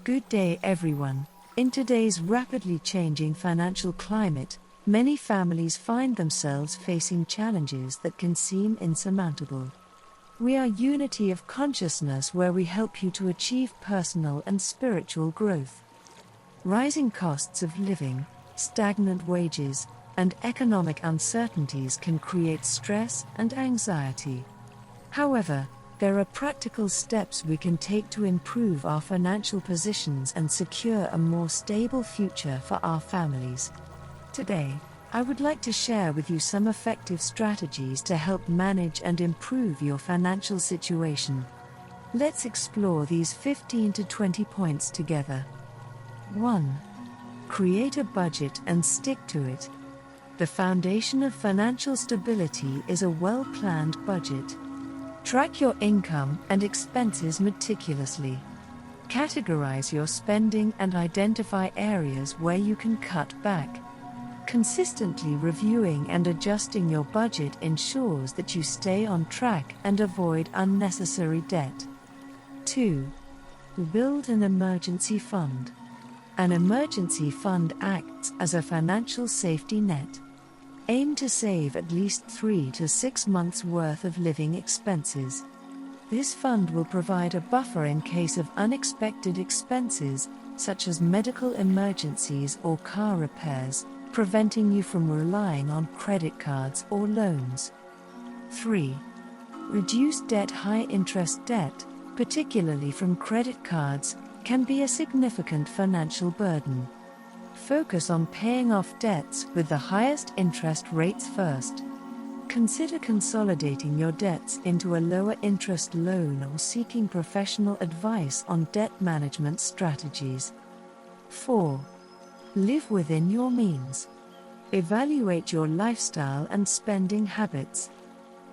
Good day, everyone. In today's rapidly changing financial climate, many families find themselves facing challenges that can seem insurmountable. We are Unity of Consciousness, where we help you to achieve personal and spiritual growth. Rising costs of living, stagnant wages, and economic uncertainties can create stress and anxiety. However, there are practical steps we can take to improve our financial positions and secure a more stable future for our families. Today, I would like to share with you some effective strategies to help manage and improve your financial situation. Let's explore these 15 to 20 points together. 1. Create a budget and stick to it. The foundation of financial stability is a well-planned budget. Track your income and expenses meticulously. Categorize your spending and identify areas where you can cut back. Consistently reviewing and adjusting your budget ensures that you stay on track and avoid unnecessary debt. 2. Build an emergency fund. An emergency fund acts as a financial safety net. Aim to save at least 3 to 6 months' worth of living expenses. This fund will provide a buffer in case of unexpected expenses, such as medical emergencies or car repairs, preventing you from relying on credit cards or loans. 3. Reduce debt. High-interest debt, particularly from credit cards, can be a significant financial burden. Focus on paying off debts with the highest interest rates first. Consider consolidating your debts into a lower interest loan or seeking professional advice on debt management strategies. 4. Live within your means. Evaluate your lifestyle and spending habits.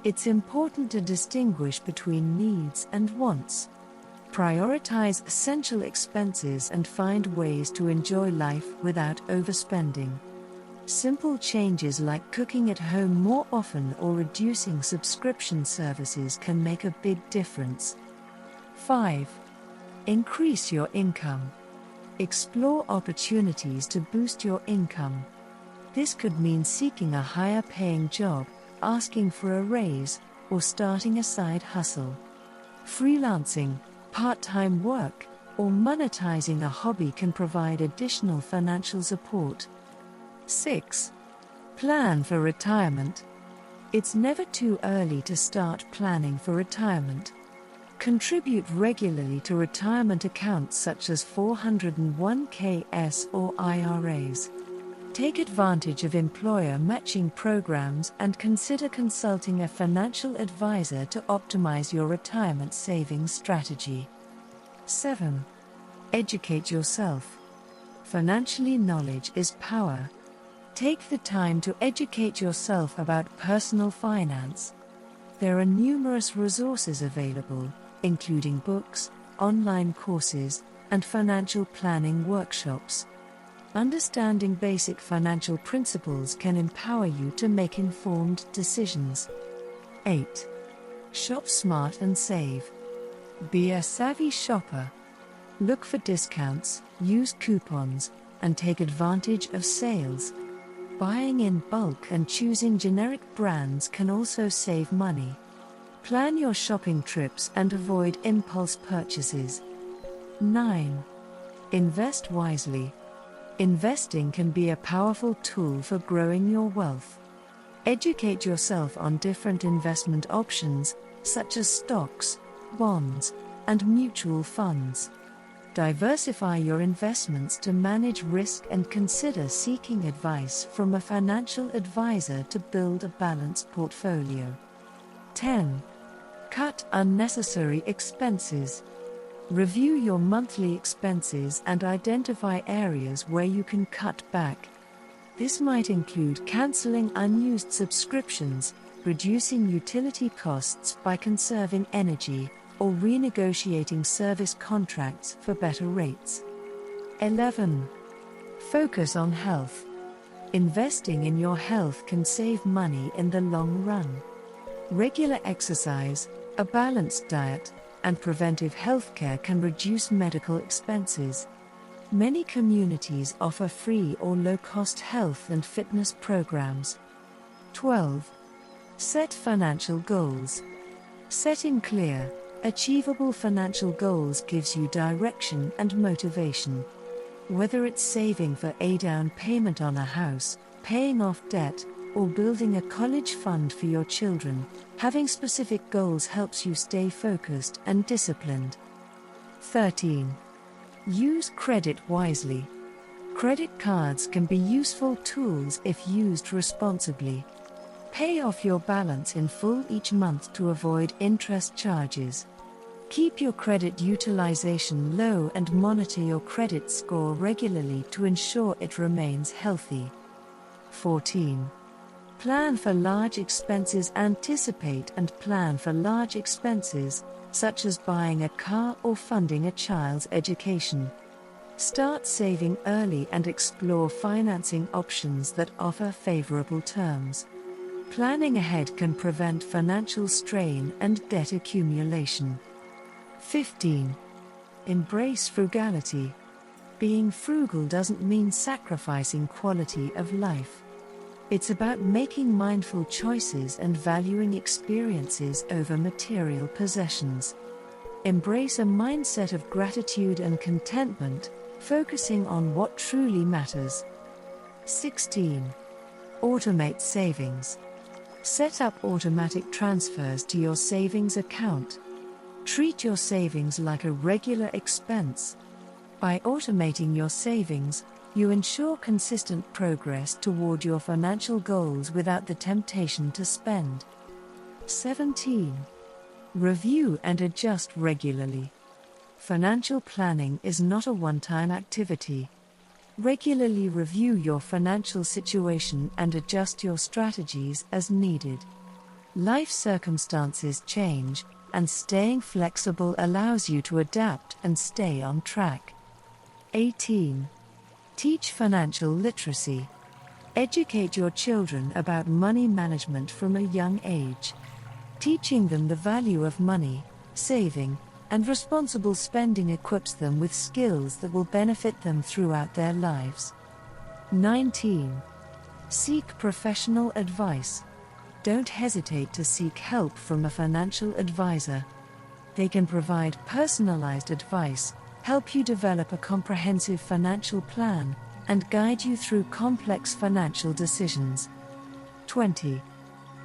It's important to distinguish between needs and wants. Prioritize essential expenses and find ways to enjoy life without overspending. Simple changes like cooking at home more often or reducing subscription services can make a big difference. 5. Increase your income. Explore opportunities to boost your income. This could mean seeking a higher paying job, asking for a raise, or starting a side hustle. Freelancing, part-time work, or monetizing a hobby can provide additional financial support. 6. Plan for retirement. It's never too early to start planning for retirement. Contribute regularly to retirement accounts such as 401(k)s or IRAs. Take advantage of employer matching programs and consider consulting a financial advisor to optimize your retirement savings strategy. 7. Educate yourself. Financially, knowledge is power. Take the time to educate yourself about personal finance. There are numerous resources available, including books, online courses, and financial planning workshops. Understanding basic financial principles can empower you to make informed decisions. 8. Shop smart and save. Be a savvy shopper. Look for discounts, use coupons, and take advantage of sales. Buying in bulk and choosing generic brands can also save money. Plan your shopping trips and avoid impulse purchases. 9. Invest wisely. Investing can be a powerful tool for growing your wealth. Educate yourself on different investment options, such as stocks, bonds, and mutual funds. Diversify your investments to manage risk and consider seeking advice from a financial advisor to build a balanced portfolio. 10. Cut unnecessary expenses. Review your monthly expenses and identify areas where you can cut back. This might include canceling unused subscriptions, reducing utility costs by conserving energy, or renegotiating service contracts for better rates. 11. Focus on health. Investing in your health can save money in the long run. Regular exercise, a balanced diet, and preventive healthcare can reduce medical expenses. Many communities offer free or low-cost health and fitness programs. 12. Set financial goals. Setting clear, achievable financial goals gives you direction and motivation. Whether it's saving for a down payment on a house, paying off debt, or building a college fund for your children, having specific goals helps you stay focused and disciplined. 13. Use credit wisely. Credit cards can be useful tools if used responsibly. Pay off your balance in full each month to avoid interest charges. Keep your credit utilization low and monitor your credit score regularly to ensure it remains healthy. 14. Plan for large expenses. Anticipate and plan for large expenses, such as buying a car or funding a child's education. Start saving early and explore financing options that offer favorable terms. Planning ahead can prevent financial strain and debt accumulation. 15. Embrace frugality. Being frugal doesn't mean sacrificing quality of life. It's about making mindful choices and valuing experiences over material possessions. Embrace a mindset of gratitude and contentment, focusing on what truly matters. 16. Automate savings. Set up automatic transfers to your savings account. Treat your savings like a regular expense. By automating your savings, you ensure consistent progress toward your financial goals without the temptation to spend. 17. Review and adjust regularly. Financial planning is not a one-time activity. Regularly review your financial situation and adjust your strategies as needed. Life circumstances change, and staying flexible allows you to adapt and stay on track. 18. Teach financial literacy. Educate your children about money management from a young age. Teaching them the value of money, saving, and responsible spending equips them with skills that will benefit them throughout their lives. 19. Seek professional advice. Don't hesitate to seek help from a financial advisor. They can provide personalized advice, help you develop a comprehensive financial plan, and guide you through complex financial decisions. 20.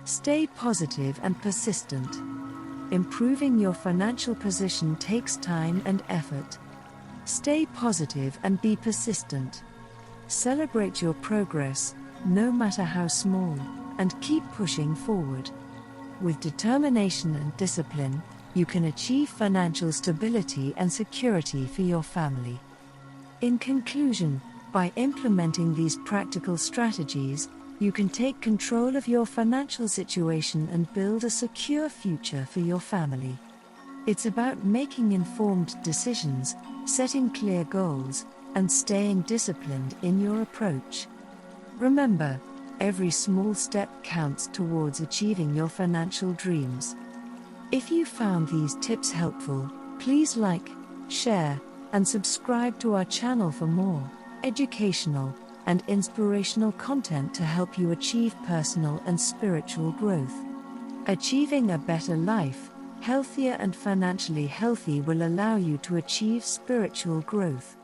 Stay positive and persistent. Improving your financial position takes time and effort. Stay positive and be persistent. Celebrate your progress, no matter how small, and keep pushing forward. With determination and discipline, you can achieve financial stability and security for your family. In conclusion, by implementing these practical strategies, you can take control of your financial situation and build a secure future for your family. It's about making informed decisions, setting clear goals, and staying disciplined in your approach. Remember, every small step counts towards achieving your financial dreams. If you found these tips helpful, please like, share, and subscribe to our channel for more educational and inspirational content to help you achieve personal and spiritual growth. Achieving a better life, healthier and financially healthy, will allow you to achieve spiritual growth.